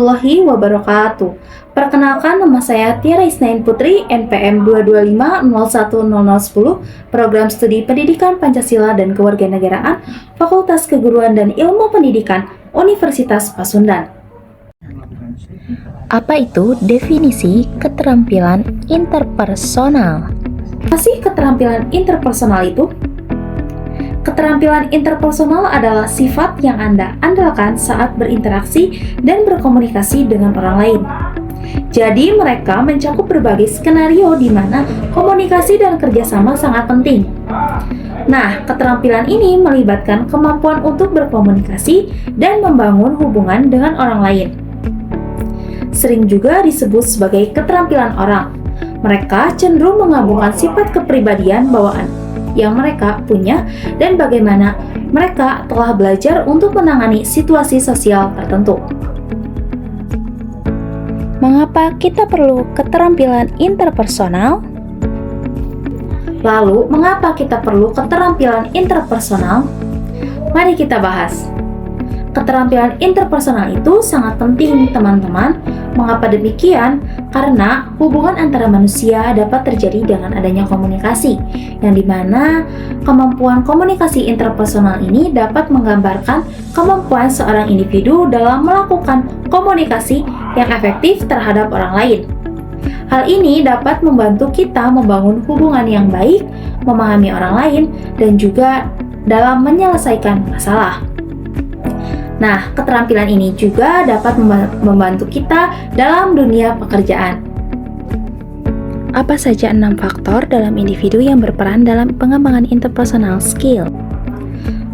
warahmatullahi wabarakatuh. Perkenalkan, nama saya Tiara Isnain Putri, NPM 225010010, Program Studi Pendidikan Pancasila dan Kewarganegaraan, Fakultas Keguruan dan Ilmu Pendidikan, Universitas Pasundan. Apa itu definisi keterampilan interpersonal? Apa sih keterampilan interpersonal itu? Keterampilan interpersonal adalah sifat yang Anda andalkan saat berinteraksi dan berkomunikasi dengan orang lain. Jadi mereka mencakup berbagai skenario di mana komunikasi dan kerjasama sangat penting. Nah, keterampilan ini melibatkan kemampuan untuk berkomunikasi dan membangun hubungan dengan orang lain. Sering juga disebut sebagai keterampilan orang. Mereka cenderung menggabungkan sifat kepribadian bawaan yang mereka punya dan bagaimana mereka telah belajar untuk menangani situasi sosial tertentu. Mengapa kita perlu keterampilan interpersonal? Lalu, mengapa kita perlu keterampilan interpersonal? Mari kita bahas. Keterampilan interpersonal itu sangat penting, teman-teman. Mengapa demikian? Karena hubungan antara manusia dapat terjadi dengan adanya komunikasi, yang dimana kemampuan komunikasi interpersonal ini dapat menggambarkan kemampuan seorang individu dalam melakukan komunikasi yang efektif terhadap orang lain. Hal ini dapat membantu kita membangun hubungan yang baik, memahami orang lain, dan juga dalam menyelesaikan masalah. Nah, keterampilan ini juga dapat membantu kita dalam dunia pekerjaan. Apa saja 6 faktor dalam individu yang berperan dalam pengembangan interpersonal skill?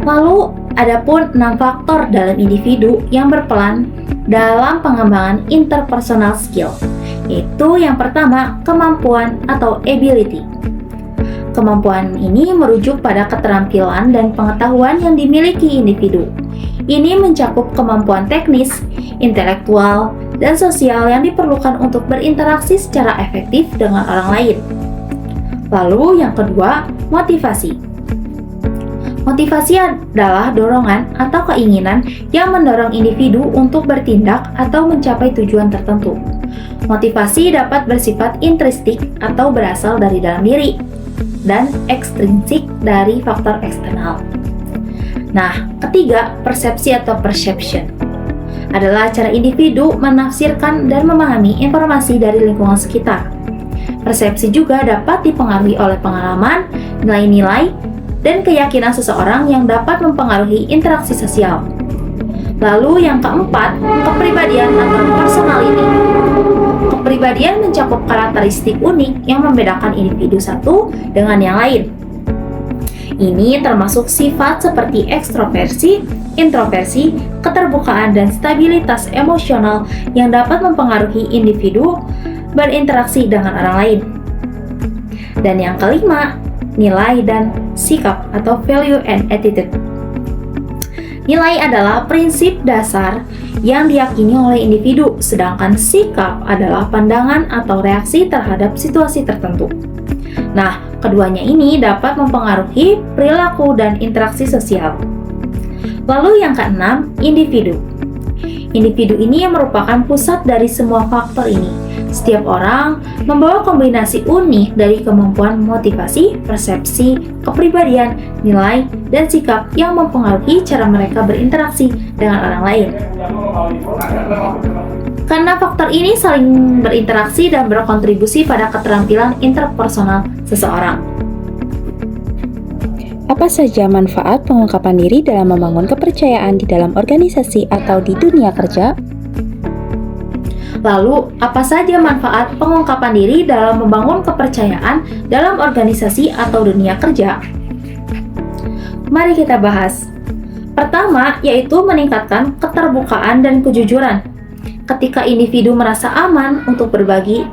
Lalu, adapun 6 faktor dalam individu yang berperan dalam pengembangan interpersonal skill, yaitu yang pertama, kemampuan atau ability. Kemampuan ini merujuk pada keterampilan dan pengetahuan yang dimiliki individu. Ini mencakup kemampuan teknis, intelektual, dan sosial yang diperlukan untuk berinteraksi secara efektif dengan orang lain. Lalu yang kedua, motivasi. Motivasi adalah dorongan atau keinginan yang mendorong individu untuk bertindak atau mencapai tujuan tertentu. Motivasi dapat bersifat intrinsik atau berasal dari dalam diri, dan ekstrinsik dari faktor eksternal. Nah, ketiga, persepsi atau perception adalah cara individu menafsirkan dan memahami informasi dari lingkungan sekitar. Persepsi juga dapat dipengaruhi oleh pengalaman, nilai-nilai, dan keyakinan seseorang yang dapat mempengaruhi interaksi sosial. Lalu yang keempat, kepribadian atau personality. Kepribadian mencakup karakteristik unik yang membedakan individu satu dengan yang lain. Ini termasuk sifat seperti ekstroversi, introversi, keterbukaan, dan stabilitas emosional yang dapat mempengaruhi individu berinteraksi dengan orang lain. Dan yang kelima, nilai dan sikap atau value and attitude. Nilai adalah prinsip dasar yang diyakini oleh individu, sedangkan sikap adalah pandangan atau reaksi terhadap situasi tertentu. Nah, keduanya ini dapat mempengaruhi perilaku dan interaksi sosial. Lalu yang keenam, individu. Individu ini yang merupakan pusat dari semua faktor ini. Setiap orang membawa kombinasi unik dari kemampuan motivasi, persepsi, kepribadian, nilai, dan sikap yang mempengaruhi cara mereka berinteraksi dengan orang lain. Karena faktor ini saling berinteraksi dan berkontribusi pada keterampilan interpersonal seseorang. Apa saja manfaat pengungkapan diri dalam membangun kepercayaan di dalam organisasi atau di dunia kerja? Lalu, apa saja manfaat pengungkapan diri dalam membangun kepercayaan dalam organisasi atau dunia kerja? Mari kita bahas. Pertama, yaitu meningkatkan keterbukaan dan kejujuran. Ketika individu merasa aman untuk berbagi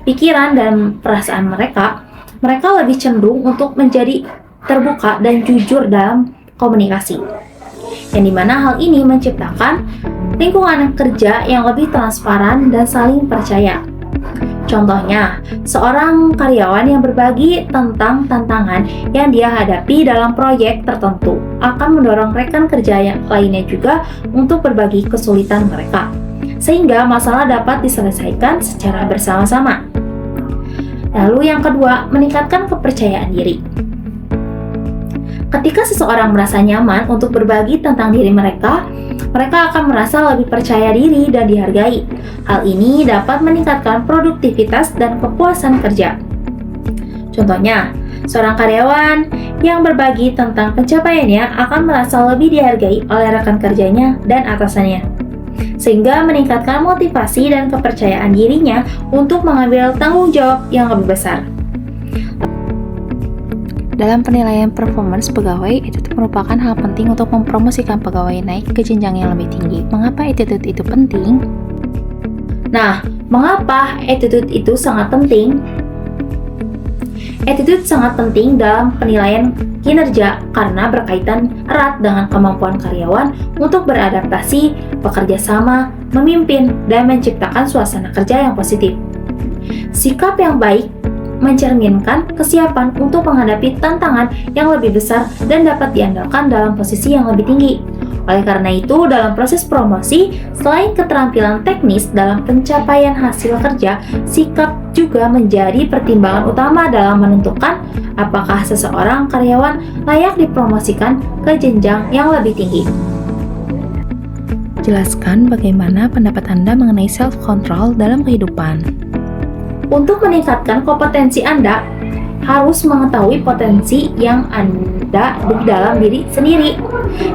pikiran dan perasaan mereka, mereka lebih cenderung untuk menjadi terbuka dan jujur dalam komunikasi. Yang dimana hal ini menciptakan lingkungan kerja yang lebih transparan dan saling percaya. Contohnya, seorang karyawan yang berbagi tentang tantangan yang dia hadapi dalam proyek tertentu akan mendorong rekan kerja yang lainnya juga untuk berbagi kesulitan mereka. sehingga masalah dapat diselesaikan secara bersama-sama. Lalu yang kedua, meningkatkan kepercayaan diri. Ketika seseorang merasa nyaman untuk berbagi tentang diri mereka akan merasa lebih percaya diri dan dihargai. Hal ini dapat meningkatkan produktivitas dan kepuasan kerja. Contohnya, seorang karyawan yang berbagi tentang pencapaiannya akan merasa lebih dihargai oleh rekan kerjanya dan atasannya, sehingga meningkatkan motivasi dan kepercayaan dirinya untuk mengambil tanggung jawab yang lebih besar. Dalam penilaian performance pegawai, attitude merupakan hal penting untuk mempromosikan pegawai naik ke jenjang yang lebih tinggi. Mengapa attitude itu penting? Nah, mengapa attitude itu sangat penting? Attitude sangat penting dalam penilaian kinerja karena berkaitan erat dengan kemampuan karyawan untuk beradaptasi, bekerja sama, memimpin, dan menciptakan suasana kerja yang positif. Sikap yang baik mencerminkan kesiapan untuk menghadapi tantangan yang lebih besar dan dapat diandalkan dalam posisi yang lebih tinggi. Oleh karena itu, dalam proses promosi, selain keterampilan teknis dalam pencapaian hasil kerja, sikap juga menjadi pertimbangan utama dalam menentukan apakah seseorang karyawan layak dipromosikan ke jenjang yang lebih tinggi. Jelaskan bagaimana pendapat Anda mengenai self-control dalam kehidupan. Untuk meningkatkan kompetensi Anda, harus mengetahui potensi yang Anda di dalam diri sendiri.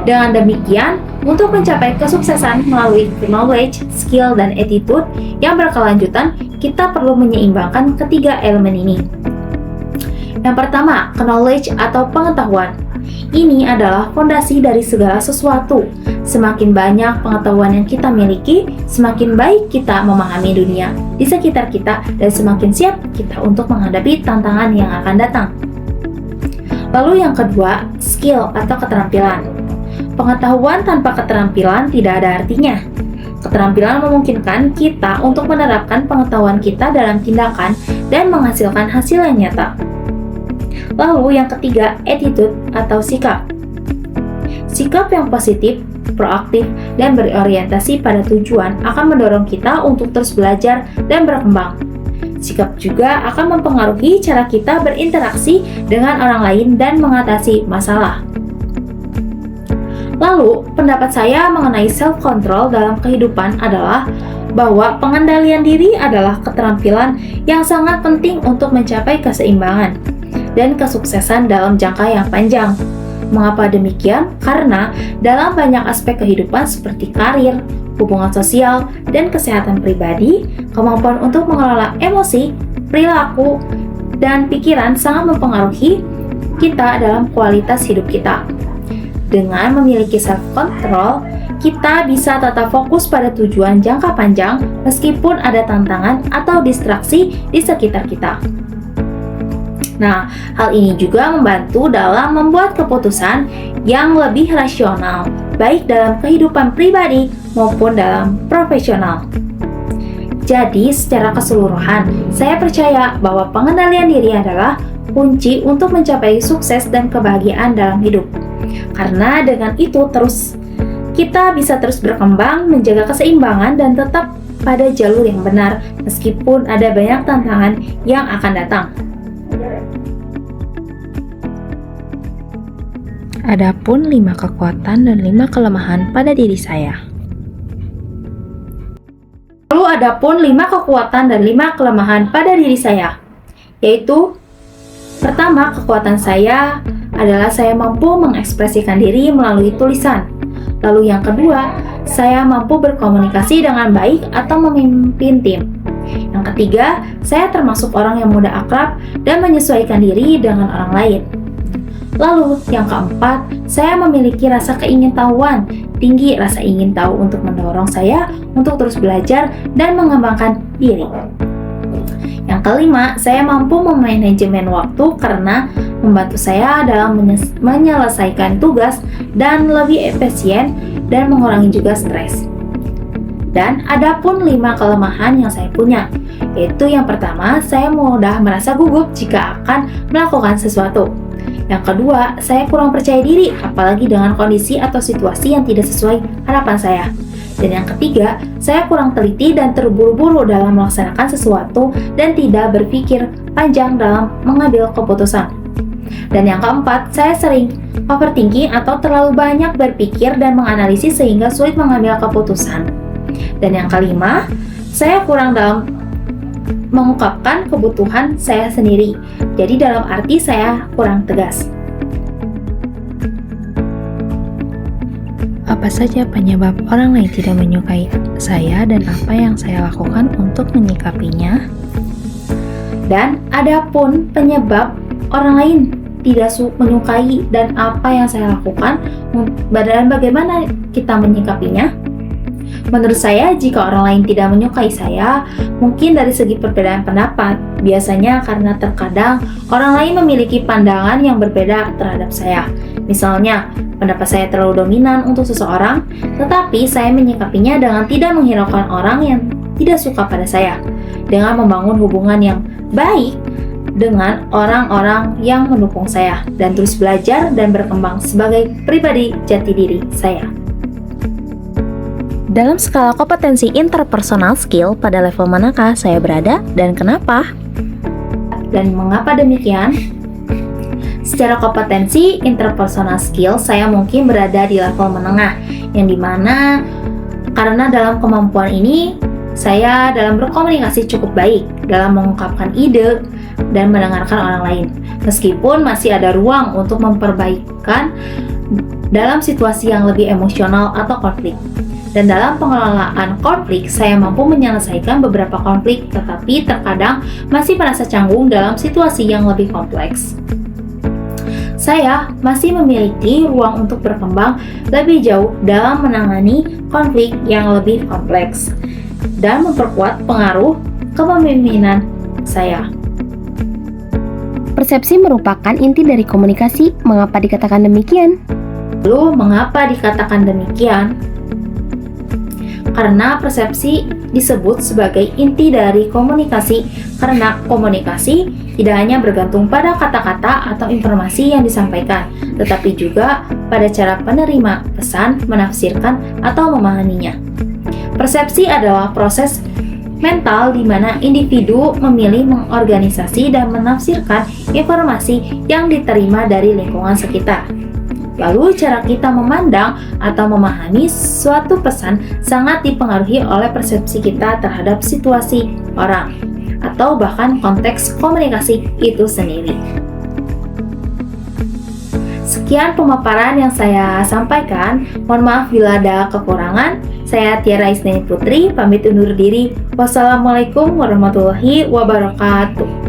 Dengan demikian, untuk mencapai kesuksesan melalui knowledge, skill, dan attitude yang berkelanjutan, kita perlu menyeimbangkan ketiga elemen ini. Yang pertama, knowledge atau pengetahuan. Ini adalah fondasi dari segala sesuatu. Semakin banyak pengetahuan yang kita miliki, semakin baik kita memahami dunia di sekitar kita dan semakin siap kita untuk menghadapi tantangan yang akan datang. Lalu yang kedua, skill atau keterampilan. Pengetahuan tanpa keterampilan tidak ada artinya. Keterampilan memungkinkan kita untuk menerapkan pengetahuan kita dalam tindakan dan menghasilkan hasil yang nyata. Lalu yang ketiga, attitude atau sikap. Sikap yang positif, proaktif, dan berorientasi pada tujuan akan mendorong kita untuk terus belajar dan berkembang. Sikap juga akan mempengaruhi cara kita berinteraksi dengan orang lain dan mengatasi masalah. Lalu, pendapat saya mengenai self-control dalam kehidupan adalah bahwa pengendalian diri adalah keterampilan yang sangat penting untuk mencapai keseimbangan dan kesuksesan dalam jangka yang panjang. Mengapa demikian? Karena dalam banyak aspek kehidupan seperti karir, hubungan sosial, dan kesehatan pribadi, kemampuan untuk mengelola emosi, perilaku, dan pikiran sangat mempengaruhi kita dalam kualitas hidup kita. Dengan memiliki self-control, kita bisa tetap fokus pada tujuan jangka panjang meskipun ada tantangan atau distraksi di sekitar kita. Nah, hal ini juga membantu dalam membuat keputusan yang lebih rasional, baik dalam kehidupan pribadi maupun dalam profesional. Jadi, secara keseluruhan, saya percaya bahwa pengendalian diri adalah kunci untuk mencapai sukses dan kebahagiaan dalam hidup. Karena dengan itu kita bisa terus berkembang, menjaga keseimbangan, dan tetap pada jalur yang benar meskipun ada banyak tantangan yang akan datang. Adapun 5 kekuatan dan 5 kelemahan pada diri saya. Lalu adapun 5 kekuatan dan 5 kelemahan pada diri saya, yaitu pertama, kekuatan saya adalah saya mampu mengekspresikan diri melalui tulisan. Lalu yang kedua, saya mampu berkomunikasi dengan baik atau memimpin tim. Yang ketiga, saya termasuk orang yang mudah akrab dan menyesuaikan diri dengan orang lain. Lalu yang keempat, saya memiliki rasa keingintahuan tinggi. Rasa ingin tahu untuk mendorong saya untuk terus belajar dan mengembangkan diri. Yang kelima, saya mampu memanajemen waktu karena membantu saya dalam menyelesaikan tugas dan lebih efisien dan mengurangi juga stres. Dan adapun 5 kelemahan yang saya punya, yaitu yang pertama, saya mudah merasa gugup jika akan melakukan sesuatu. Yang kedua, saya kurang percaya diri, apalagi dengan kondisi atau situasi yang tidak sesuai harapan saya. Dan yang ketiga, saya kurang teliti dan terburu-buru dalam melaksanakan sesuatu dan tidak berpikir panjang dalam mengambil keputusan. Dan yang keempat, saya sering overthinking atau terlalu banyak berpikir dan menganalisis sehingga sulit mengambil keputusan. Dan yang kelima, saya kurang dalam mengungkapkan kebutuhan saya sendiri. Jadi dalam arti saya kurang tegas. Apa saja penyebab orang lain tidak menyukai saya dan apa yang saya lakukan untuk menyikapinya? Dan adapun penyebab orang lain tidak menyukai dan apa yang saya lakukan dan bagaimana kita menyikapinya? Menurut saya, jika orang lain tidak menyukai saya, mungkin dari segi perbedaan pendapat. Biasanya karena terkadang orang lain memiliki pandangan yang berbeda terhadap saya. Misalnya, pendapat saya terlalu dominan untuk seseorang, tetapi saya menyikapinya dengan tidak menghiraukan orang yang tidak suka pada saya, dengan membangun hubungan yang baik dengan orang-orang yang mendukung saya, dan terus belajar dan berkembang sebagai pribadi jati diri saya. Dalam skala kompetensi interpersonal skill, pada level manakah saya berada dan kenapa? Dan mengapa demikian? Secara kompetensi interpersonal skill, saya mungkin berada di level menengah, yang dimana karena dalam kemampuan ini, saya dalam berkomunikasi cukup baik, dalam mengungkapkan ide dan mendengarkan orang lain. Meskipun masih ada ruang untuk memperbaikan dalam situasi yang lebih emosional atau konflik. Dan dalam pengelolaan konflik, saya mampu menyelesaikan beberapa konflik, tetapi terkadang masih merasa canggung dalam situasi yang lebih kompleks. Saya masih memiliki ruang untuk berkembang lebih jauh dalam menangani konflik yang lebih kompleks dan memperkuat pengaruh kepemimpinan saya. Persepsi merupakan inti dari komunikasi. Mengapa dikatakan demikian? Lalu, mengapa dikatakan demikian? Karena persepsi disebut sebagai inti dari komunikasi, karena komunikasi tidak hanya bergantung pada kata-kata atau informasi yang disampaikan, tetapi juga pada cara penerima pesan, menafsirkan, atau memahaminya. Persepsi adalah proses mental di mana individu memilih, mengorganisasi, dan menafsirkan informasi yang diterima dari lingkungan sekitar. Lalu, cara kita memandang atau memahami suatu pesan sangat dipengaruhi oleh persepsi kita terhadap situasi orang, atau bahkan konteks komunikasi itu sendiri. Sekian pemaparan yang saya sampaikan. Mohon maaf bila ada kekurangan. Saya Tiara Isnani Putri, pamit undur diri. Wassalamualaikum warahmatullahi wabarakatuh.